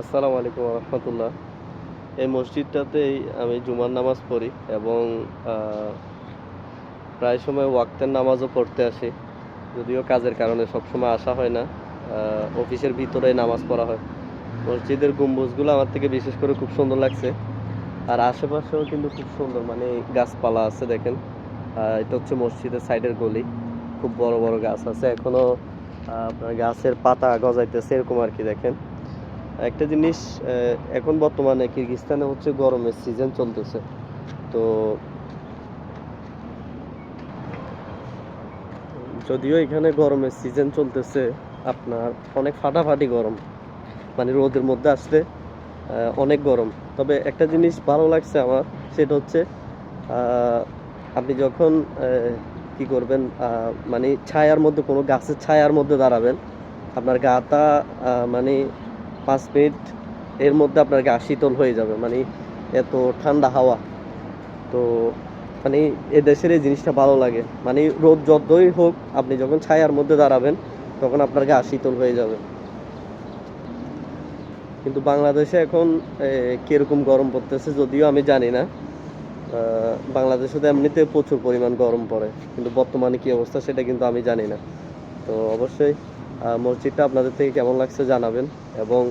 আসসালামু আলাইকুম রহমতুল্লাহ। এই মসজিদটাতেই আমি জুমার নামাজ পড়ি এবং প্রায় সময় ওয়াক্তের নামাজও পড়তে আসি। যদিও কাজের কারণে সবসময় আসা হয় না। অফিসের ভিতরে নামাজ পড়া হয়। মসজিদের গম্বুজগুলো আমার থেকে বিশেষ করে খুব সুন্দর লাগছে। আর আশেপাশেও কিন্তু খুব সুন্দর, মানে গাছপালা আছে দেখেন। এটা হচ্ছে মসজিদের সাইডের গলি। খুব বড় বড় গাছ আছে, এখনো আপনার গাছের পাতা গজাইতেছে এরকম আর কি। দেখেন একটা জিনিস, এখন বর্তমানে কিরগিজস্তানে হচ্ছে গরমের সিজন চলতেছে। তো যদিও এখানে গরমের সিজন চলতেছে, আপনার অনেক ফাটাফাটি গরম, মানে রোদের মধ্যে আসলে অনেক গরম। তবে একটা জিনিস ভালো লাগছে আমার, সেটা হচ্ছে আপনি যখন কি করবেন, মানে ছায়ার মধ্যে, কোনো গাছের ছায়ার মধ্যে দাঁড়াবেন, আপনার গাটা মানে 5 মিনিট এর মধ্যে আপনার গা শীতল হয়ে যাবে, মানে এত ঠান্ডা হাওয়া। তো মানে এ দেশের এই জিনিসটা ভালো লাগে, মানে রোদ যতই হোক আপনি যখন ছায়ার মধ্যে দাঁড়াবেন তখন আপনার গা শীতল হয়ে যাবে। কিন্তু বাংলাদেশে এখন কিরকম গরম পড়তেছে যদিও আমি জানি না। বাংলাদেশে তো এমনিতে প্রচুর পরিমাণ গরম পড়ে, কিন্তু বর্তমানে কি অবস্থা সেটা কিন্তু আমি জানি না। তো অবশ্যই মসজিদটা আপনাদের থেকে কেমন লাগছে জানাবেন। এবং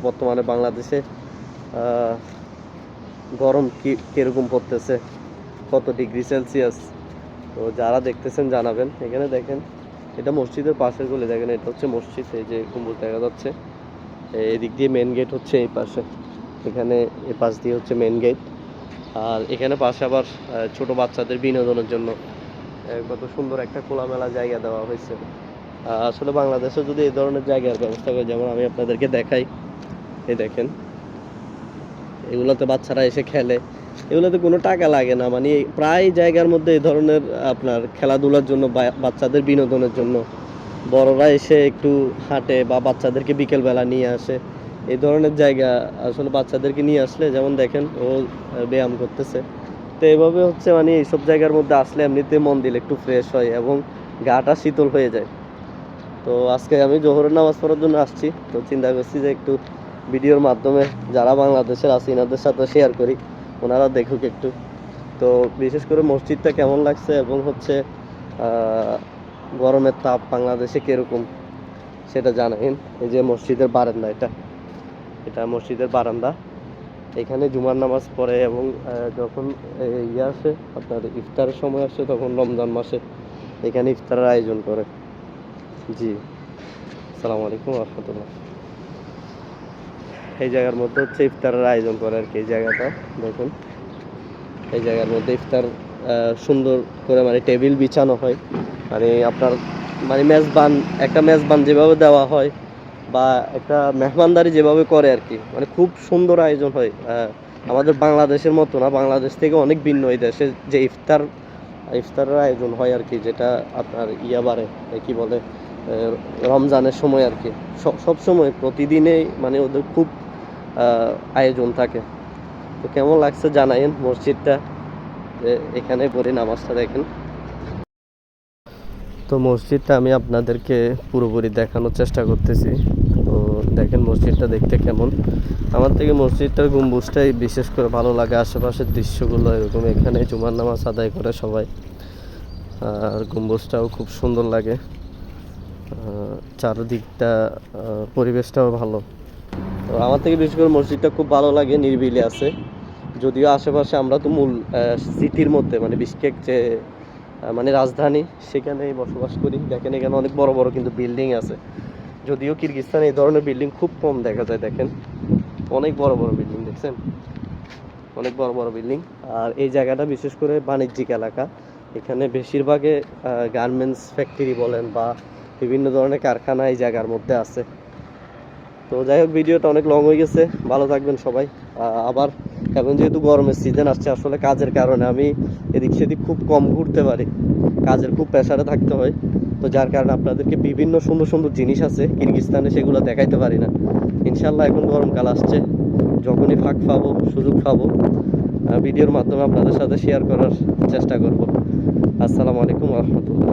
বর্তমানে বাংলাদেশে গরম কিরকম পড়তেছে, কত ডিগ্রি সেলসিয়াস, তো যারা দেখতেছেন জানাবেন। এখানে দেখেন, এটা মসজিদের পাশের গলি। দেখেন এটা হচ্ছে মসজিদ, এই যে গম্বুজ দেখা যাচ্ছে। এদিক দিয়ে মেন গেট হচ্ছে এই পাশে, এখানে এ পাশ দিয়ে হচ্ছে মেন গেট। আর এখানে পাশে আবার ছোট বাচ্চাদের বিনোদনের জন্য কত সুন্দর একটা খোলামেলা জায়গা দেওয়া হয়েছে। আসলে বাংলাদেশে যদি এই ধরনের জায়গার ব্যবস্থা করে, যেমন আমি আপনাদেরকে দেখাই, এই দেখেন এগুলোতে বাচ্চারা এসে খেলে, এগুলোতে কোনো টাকা লাগে না, মানে প্রায় জায়গার মধ্যে এই ধরনের আপনার খেলাধুলার জন্য, বাচ্চাদের বিনোদনের জন্য বড়রা এসে একটু হাঁটে বা বাচ্চাদেরকে বিকেলবেলা নিয়ে আসে। এই ধরনের জায়গা আসলে বাচ্চাদেরকে নিয়ে আসলে, যেমন দেখেন ও ব্যায়াম করতেছে। তো এভাবে হচ্ছে, মানে এইসব জায়গার মধ্যে আসলে এমনিতে মন দিলে একটু ফ্রেশ হয় এবং গাটা শীতল হয়ে যায়। তো আজকে আমি জোহরের নামাজ পড়ার জন্য আসছি, তো চিন্তা করছি যে একটু ভিডিওর মাধ্যমে যারা বাংলাদেশের আছে এনাদের সাথে শেয়ার করি, ওনারা দেখুক একটু। তো বিশেষ করে মসজিদটা কেমন লাগছে এবং হচ্ছে গরমের তাপ বাংলাদেশে কিরকম সেটা জানেন। এই যে মসজিদের বারান্দা, এটা এটা মসজিদের বারান্দা। এখানে জুমার নামাজ পড়ে এবং যখন ইয়ে আসে, আপনার ইফতারের সময় আসে, তখন রমজান মাসে এখানে ইফতারের আয়োজন করে। জি, আসসালামু আলাইকুম রহমতুল্লাহ। এই জায়গার মধ্যে হচ্ছে ইফতারের আয়োজন করে আর কি। এই জায়গাটা দেখুন, এই জায়গার মধ্যে ইফতার সুন্দর করে, মানে টেবিল বিছানো হয়, মানে আপনার মানে মেজবান, একটা মেজবান যেভাবে দেওয়া হয় বা একটা মেহমানদারি যেভাবে করে আর কি, মানে খুব সুন্দর আয়োজন হয়। আমাদের বাংলাদেশের মতো না, বাংলাদেশ থেকে অনেক ভিন্ন এই দেশে যে ইফতারের আয়োজন হয় আর কি, যেটা আপনার বারে কি বলে, রমজানের সময় আর কি। সব সময় প্রতিদিনেই মানে ওদের খুব আয়োজন থাকে। তো কেমন লাগছে জানাইন মসজিদটা, এখানে পড়ে নামাজটা দেখেন। তো মসজিদটা আমি আপনাদেরকে পুরোপুরি দেখানোর চেষ্টা করতেছি। তো দেখেন মসজিদটা দেখতে কেমন। আমার থেকে মসজিদটার গম্বুজটাই বিশেষ করে ভালো লাগে, আশেপাশের দৃশ্যগুলো এরকম। এখানে জুমার নামাজ আদায় করে সবাই, আর গম্বুজটাও খুব সুন্দর লাগে। চারদিকটা পরিবেশটাও ভালো। তো আমার থেকে বিশেষ করে মসজিদটা খুব ভালো লাগে, নিরিবিলি আছে। যদিও আশেপাশে আমরা তো মূল সিটির মধ্যে, মানে বিশকেক যে মানে রাজধানী, সেখানেই বসবাস করি। দেখেন এখানে অনেক বড় বড় কিন্তু বিল্ডিং আছে। যদিও কিরগিজস্তানে এই ধরনের বিল্ডিং খুব কম দেখা যায়। দেখেন অনেক বড় বড় বিল্ডিং দেখছেন, অনেক বড় বড় বিল্ডিং। আর এই জায়গাটা বিশেষ করে বাণিজ্যিক এলাকা, এখানে বেশিরভাগে গার্মেন্টস ফ্যাক্টরি বলেন বা বিভিন্ন ধরনের কারখানা এই জায়গার মধ্যে আছে। তো যাই হোক, ভিডিওটা অনেক লং হয়ে গেছে। ভালো থাকবেন সবাই। আবার এখন যেহেতু গরমের সিজন আসছে, আসলে কাজের কারণে আমি এদিক সেদিক খুব কম ঘুরতে পারি, কাজের খুব প্রেসারে থাকতে হয়। তো যার কারণে আপনাদেরকে বিভিন্ন সুন্দর সুন্দর জিনিস আছে কিরগিজস্তানে, সেগুলো দেখাইতে পারি না। ইনশাল্লাহ এখন গরমকাল আসছে, যখনই ফাঁক পাবো, সুযোগ পাবো, ভিডিওর মাধ্যমে আপনাদের সাথে শেয়ার করার চেষ্টা করব। আসসালামু আলাইকুম রহমতুল্লাহ।